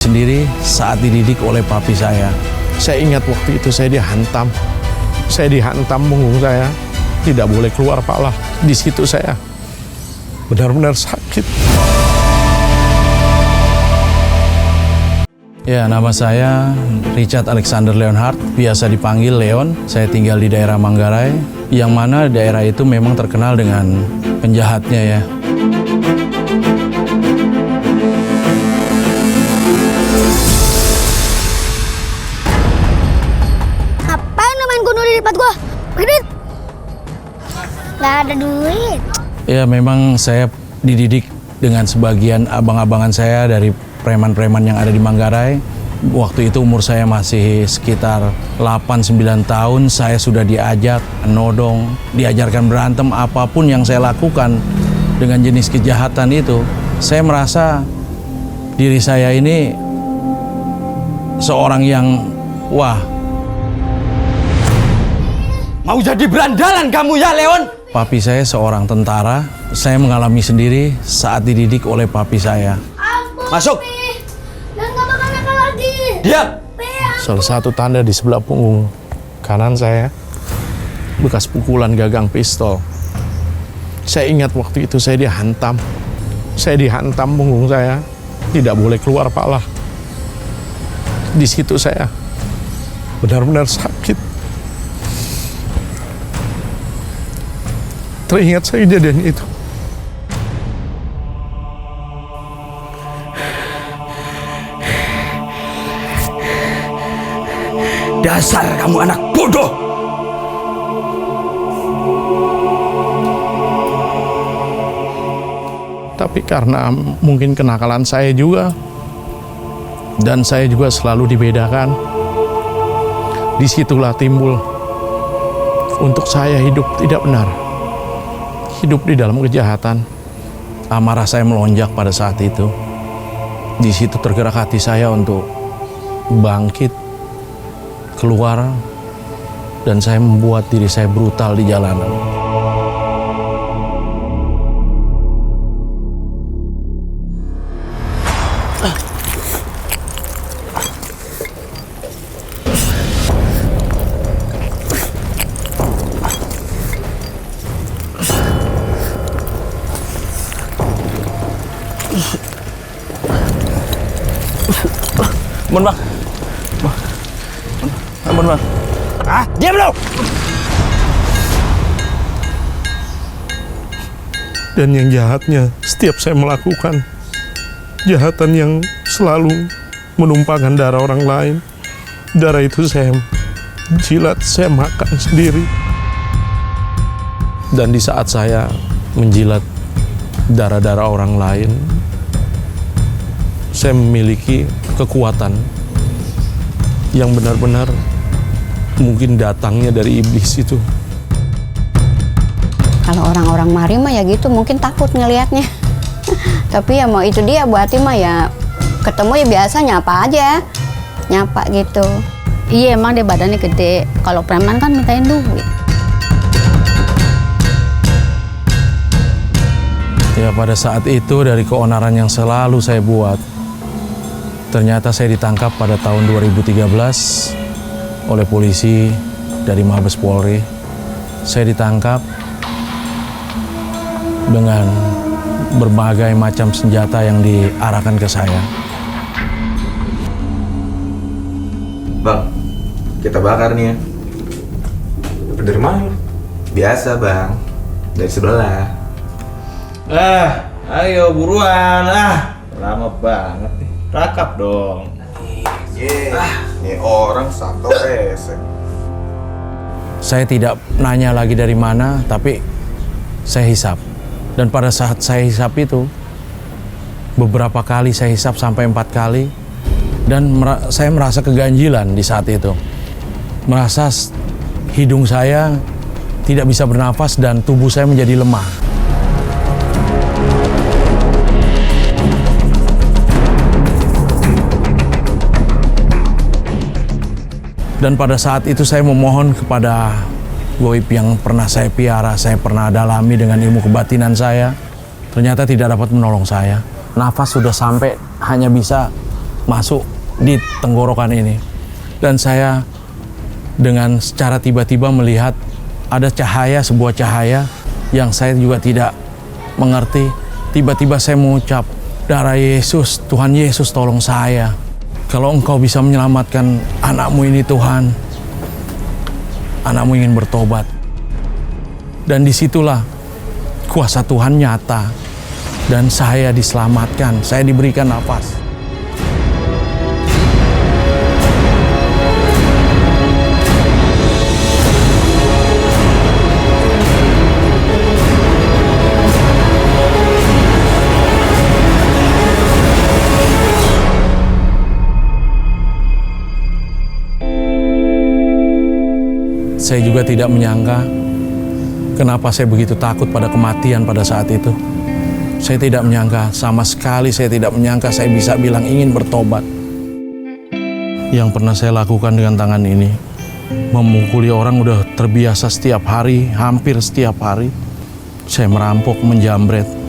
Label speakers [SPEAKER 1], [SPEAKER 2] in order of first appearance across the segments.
[SPEAKER 1] Sendiri saat dididik oleh papi saya.
[SPEAKER 2] Saya ingat waktu itu saya dihantam punggung saya, tidak boleh keluar pala. Di situ saya benar-benar sakit.
[SPEAKER 1] Ya, nama saya Richard Alexander Leonhardt, biasa dipanggil Leon. Saya tinggal di daerah Manggarai, yang mana daerah itu memang terkenal dengan penjahatnya ya.
[SPEAKER 3] Ngapain lu main gunung di depan gua? Duit? Gak ada duit.
[SPEAKER 1] Ya, memang saya dididik dengan sebagian abang-abangan saya dari preman-preman yang ada di Manggarai. Waktu itu umur saya masih sekitar 8-9 tahun, saya sudah diajak nodong, diajarkan berantem, apapun yang saya lakukan dengan jenis kejahatan itu. Saya merasa diri saya ini seorang yang, wah.
[SPEAKER 4] Mau jadi berandalan kamu ya, Leon?
[SPEAKER 1] Papi saya seorang tentara, saya mengalami sendiri saat dididik oleh papi saya.
[SPEAKER 4] Masuk.
[SPEAKER 3] Dan gak bakal nakal lagi.
[SPEAKER 4] Diam.
[SPEAKER 2] Salah satu tanda di sebelah punggung kanan saya, bekas pukulan gagang pistol. Saya ingat waktu itu saya dihantam punggung saya, tidak boleh keluar pala. Di situ saya benar-benar sakit. Teringat saya kejadian itu.
[SPEAKER 4] Dasar kamu anak bodoh.
[SPEAKER 2] Tapi karena mungkin kenakalan saya juga, dan saya juga selalu dibedakan, disitulah timbul untuk saya hidup tidak benar, hidup di dalam kejahatan.
[SPEAKER 1] Amarah saya melonjak pada saat itu. Di situ tergerak hati saya untuk bangkit, keluar, dan saya membuat diri saya brutal di jalanan.
[SPEAKER 4] Ampun, Bang. Ampun, Bang. Ah, diam lo.
[SPEAKER 2] Dan yang jahatnya, setiap saya melakukan kejahatan yang selalu menumpahkan darah orang lain, darah itu saya jilat, saya makan sendiri. Dan di saat saya menjilat darah-darah orang lain, saya memiliki kekuatan yang benar-benar mungkin datangnya dari iblis itu.
[SPEAKER 5] Kalau orang-orang mari mah ya gitu, mungkin takut ngelihatnya. Tapi ya mau itu dia, Bu Ati mah ya ketemu ya biasa nyapa aja, nyapa gitu.
[SPEAKER 6] Iya emang dia badannya gede, kalau preman kan mintain duit.
[SPEAKER 1] Ya, pada saat itu dari keonaran yang selalu saya buat, ternyata saya ditangkap pada tahun 2013 oleh polisi dari Mabes Polri. Saya ditangkap dengan berbagai macam senjata yang diarahkan ke saya.
[SPEAKER 7] Bang, kita bakar nih ya. Dari mana? Biasa bang, dari sebelah.
[SPEAKER 4] Ayo buruan. Lama banget nih. Rakap dong.
[SPEAKER 7] Ini orang satu rese.
[SPEAKER 1] Saya tidak nanya lagi dari mana, tapi saya hisap. Dan pada saat saya hisap itu, beberapa kali saya hisap sampai 4 kali, dan saya merasa keganjilan di saat itu. Merasa hidung saya tidak bisa bernafas dan tubuh saya menjadi lemah. Dan pada saat itu saya memohon kepada goib yang pernah saya piara, saya pernah dalami dengan ilmu kebatinan saya. Ternyata tidak dapat menolong saya. Nafas sudah sampai hanya bisa masuk di tenggorokan ini. Dan saya dengan secara tiba-tiba melihat ada cahaya, sebuah cahaya yang saya juga tidak mengerti. Tiba-tiba saya mengucap, darah Yesus, Tuhan Yesus tolong saya. Kalau Engkau bisa menyelamatkan anakmu ini Tuhan, anakmu ingin bertobat. Dan disitulah kuasa Tuhan nyata. Dan saya diselamatkan, saya diberikan nafas. Saya juga tidak menyangka kenapa saya begitu takut pada kematian pada saat itu. Saya tidak menyangka, sama sekali saya tidak menyangka saya bisa bilang ingin bertobat. Yang pernah saya lakukan dengan tangan ini, memukuli orang udah terbiasa setiap hari, hampir setiap hari. Saya merampok, menjamret.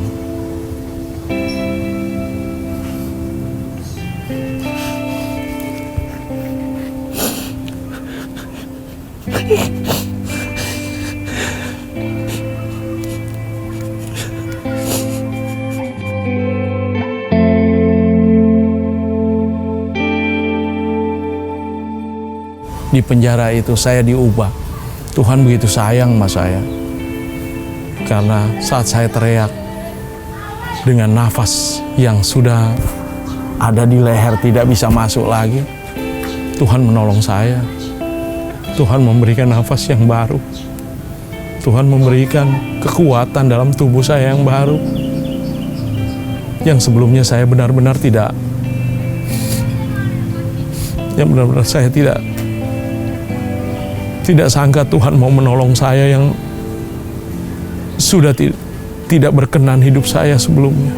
[SPEAKER 1] Di penjara itu saya diubah. Tuhan begitu sayang sama saya. Karena saat saya teriak dengan nafas yang sudah ada di leher tidak bisa masuk lagi, Tuhan menolong saya. Tuhan memberikan nafas yang baru. Tuhan memberikan kekuatan dalam tubuh saya yang baru. Yang sebelumnya saya benar-benar tidak. Yang benar-benar saya tidak sangka Tuhan mau menolong saya yang sudah tidak berkenan hidup saya sebelumnya.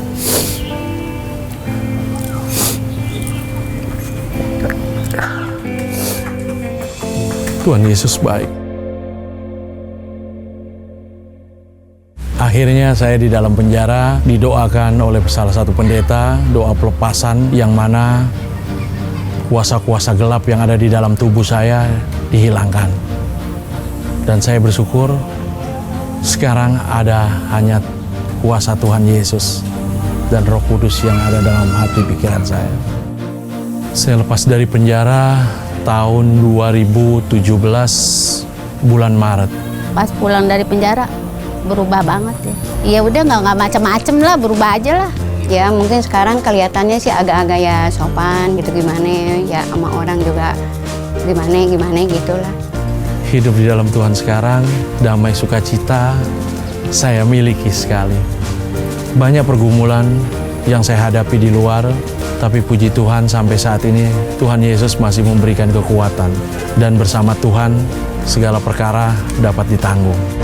[SPEAKER 1] Tuhan Yesus baik. Akhirnya saya di dalam penjara didoakan oleh salah satu pendeta, doa pelepasan yang mana kuasa-kuasa gelap yang ada di dalam tubuh saya dihilangkan. Dan saya bersyukur sekarang ada hanya kuasa Tuhan Yesus dan Roh Kudus yang ada dalam hati pikiran saya. Saya lepas dari penjara tahun 2017 bulan Maret.
[SPEAKER 6] Pas pulang dari penjara berubah banget ya. Ya udah nggak macam-macam lah, berubah aja lah.
[SPEAKER 5] Ya mungkin sekarang kelihatannya sih agak-agak ya sopan gitu gimana ya sama orang juga gimana gitu lah.
[SPEAKER 1] Hidup di dalam Tuhan sekarang, damai sukacita saya miliki sekali. Banyak pergumulan yang saya hadapi di luar, tapi puji Tuhan sampai saat ini Tuhan Yesus masih memberikan kekuatan. Dan bersama Tuhan segala perkara dapat ditanggung.